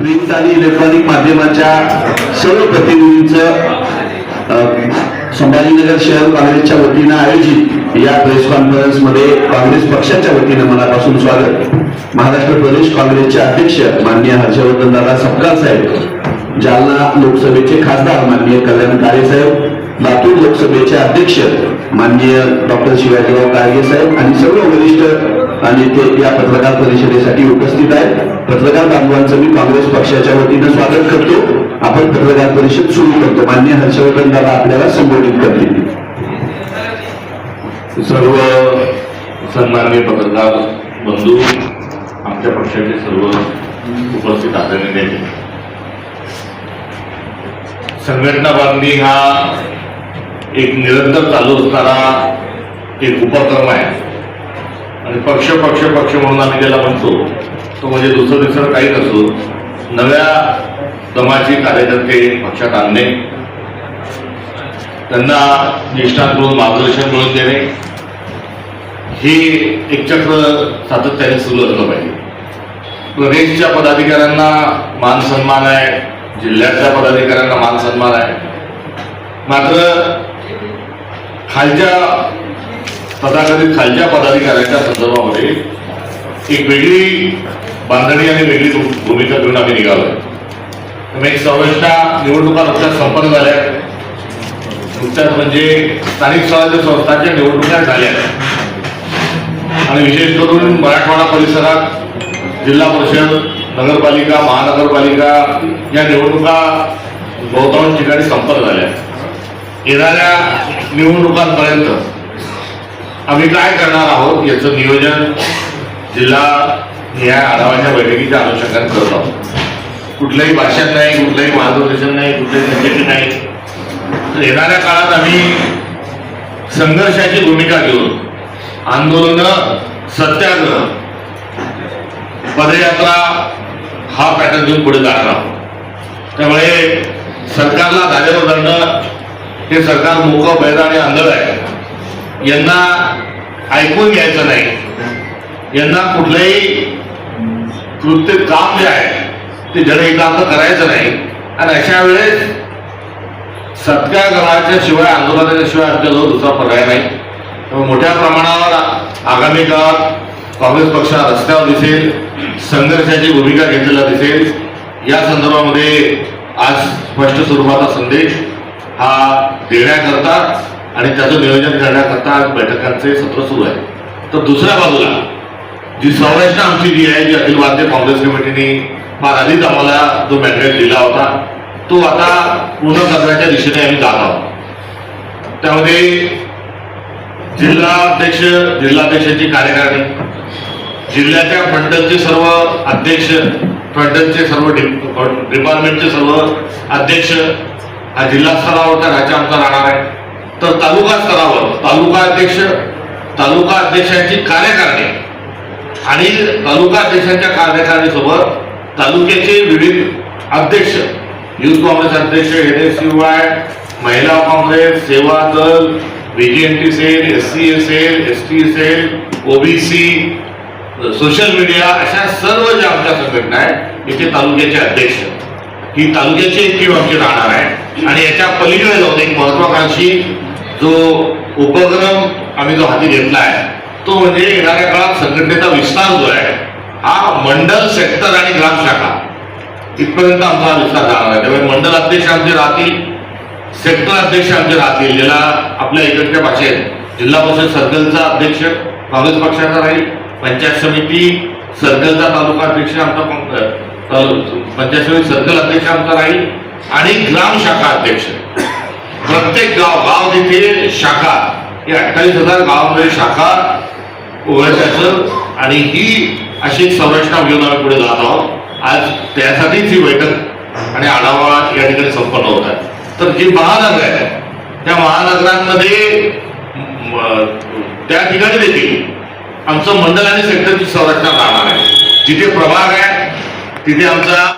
Print आणि electronic माध्यमाच्या सर्व प्रतिनिधींचं संभाजीनगर शहर काँग्रेसच्या वतीनं आयोजित या प्रेस कॉन्फरन्स मध्ये काँग्रेस पक्षाच्या वतीनं मनापासून स्वागत। महाराष्ट्र प्रदेश काँग्रेसचे अध्यक्ष माननीय हर्षवर्धन दादा सपकाळ साहेब, जालना लोकसभेचे खासदार माननीय कल्याण काळे साहेब, लातूर लोकसभेचे अध्यक्ष माननीय डॉक्टर शिवाजीराव काळगे साहेब आणि सर्व वरिष्ठ नेते या पत्रकार परिषदेसाठी उपस्थित आहेत। पत्रकार बांधवांचं मी काँग्रेस पक्षाच्या वतीनं स्वागत करतो। आपण पत्रकार परिषद सुरू करतो। माननीय हर्षवर्धन दादा आपल्याला संबोधित करतील। सर्व सन्माननीय पत्रकार बंधू, आमच्या पक्षाचे सर्व उपस्थित आदरणीय नेते, संघटना बांधणी हा एक निरंतर चालू असणारा एक उपक्रम आहे आणि पक्ष म्हणून आम्ही त्याला म्हणतो तो म्हणजे दुसरं काही नसून नव्या दमाचे कार्यकर्ते पक्षात आणणे, त्यांना ज्येष्ठांकडून मार्गदर्शन मिळवून देणे, हे एक चक्र सातत्याने सुरू असलं पाहिजे। प्रदेशच्या पदाधिकाऱ्यांना मान सन्मान आहे, जिल्ह्यातल्या पदाधिकाऱ्यांना मान सन्मान आहे, मात्र खालच्या पदाधिकाऱ्यांच्या संदर्भामध्ये एक वेगळी बांधणी आणि वेगळी भूमिका घेऊन आम्ही निघालोय। एक संरचना निवडणुका नुकत्याच संपन्न झाल्या, नुकत्याच म्हणजे स्थानिक स्वराज्य संस्थांच्या निवडणुका झाल्या आणि विशेष करून मराठवाडा परिसरात जिल्हा परिषद, नगरपालिका, महानगरपालिका या निवडणुका बहुतांश ठिकाणी संपन्न झाल्या। येणाऱ्या निवडणुकांपर्यंत आम्ही काय करणार आहोत याचं नियोजन जिल्हा आढावाच्या बैठकीच्या अनुषंगाने करत आहोत। कुठलंही भाषण नाही, कुठलंही मार्गदर्शन नाही, कुठलंही संघटन नाही, तर येणाऱ्या काळात आम्ही संघर्षाची भूमिका घेऊन आंदोलन, सत्याग्रह, पदयात्रा हा पॅटर्न घेऊन पुढे जाणार आहोत। त्यामुळे सरकारला धारेवर धरणं हे सरकार मूक, बैर आणि आंधळ आहे, यांना ऐकून घ्यायचं नाही, यांना कुठलंही कृत्य काम जे आहे ते जनहितार्थ करायचं नाही आणि अशा वेळेस सत्याग्रहाच्या शिवाय, आंदोलनाच्या शिवाय आपल्याजवळ दुसरा पर्याय नाही। त्यामुळे मोठ्या प्रमाणावर आगामी काळात काँग्रेस पक्ष रस्त्यावर दिसेल, संघर्षाची भूमिका घेतलेला दिसेल। या संदर्भामध्ये आज स्पष्ट स्वरूपाचा संदेश हा देण्याकरता आणि त्याचं नियोजन करण्याकरता बैठकांचे सत्र सुरू आहे। तर दुसऱ्या बाजूला जी संरचना आमची जी आहे, जी अखिल भारतीय काँग्रेस कमिटीने फार आधीच आम्हाला जो मॅन्डेट दिला होता तो आता पूर्ण करण्याच्या दिशेने आम्ही जात आहोत। त्यामध्ये जिल्हाध्यक्षांची कार्यकारिणी, जिल्ह्याच्या फ्रंटलचे सर्व अध्यक्ष, फ्रंटलचे सर्व डिपार्टमेंटचे सर्व अध्यक्ष हा जिल्हा स्तरावरचा ढाचा आमचा राहणार आहे। तर तालुका स्तरावर तालुका अध्यक्षांची कार्यकारिणी आणि तालुका अध्यक्षांच्या कार्यकारिणीसोबत तालुक्याचे विविध अध्यक्ष, युथ काँग्रेस अध्यक्ष, NSUI, महिला Congress, Seva Dal, VGNT cell, SC cell, ST cell, OBC, social media, अशा सर्व ज्या आमच्या संघटना आहेत इथे तालुक्याचे अध्यक्ष, ही तालुक्याची एक टीम आमची राहणार आहे। आणि याच्या पलीकडे जाऊन एक महत्वाकांक्षी जो उपक्रम आम्ही जो हाती घेतला आहे तो म्हणजे येणाऱ्या काळात संघटनेचा विस्तार जो आहे हा मंडल, सेक्टर आणि ग्राम शाखा इथपर्यंत आमचा विस्तार जाणार आहे। त्यामुळे मंडल अध्यक्ष आमचे राहतील, सेक्टर अध्यक्ष आमचे राहतील, ज्याला आपल्या इकडच्या भाषेत जिल्हा परिषद सर्कलचा अध्यक्ष काँग्रेस पक्षाचा राहील, पंचायत समिती सर्कलचा तालुका अध्यक्ष आमचा, पंचायत समिती सर्कल अध्यक्ष आमचा राहील आणि ग्राम शाखा अध्यक्ष। प्रत्येक गाव तिथे शाखा, या 28,000 गावांमध्ये शाखा उघडायचं आणि ही अशी एक संरचना घेऊन आम्ही पुढे जात आहोत। आज त्यासाठीच ही बैठक आणि आढावा या ठिकाणी संपन्न होत आहे। तर जी महानगर आहे त्या महानगरांमध्ये त्या ठिकाणी देखील आमचं मंडल आणि सेक्टरची संरचना राहणार आहे। जिथे प्रभाग आहे तिथे आमचा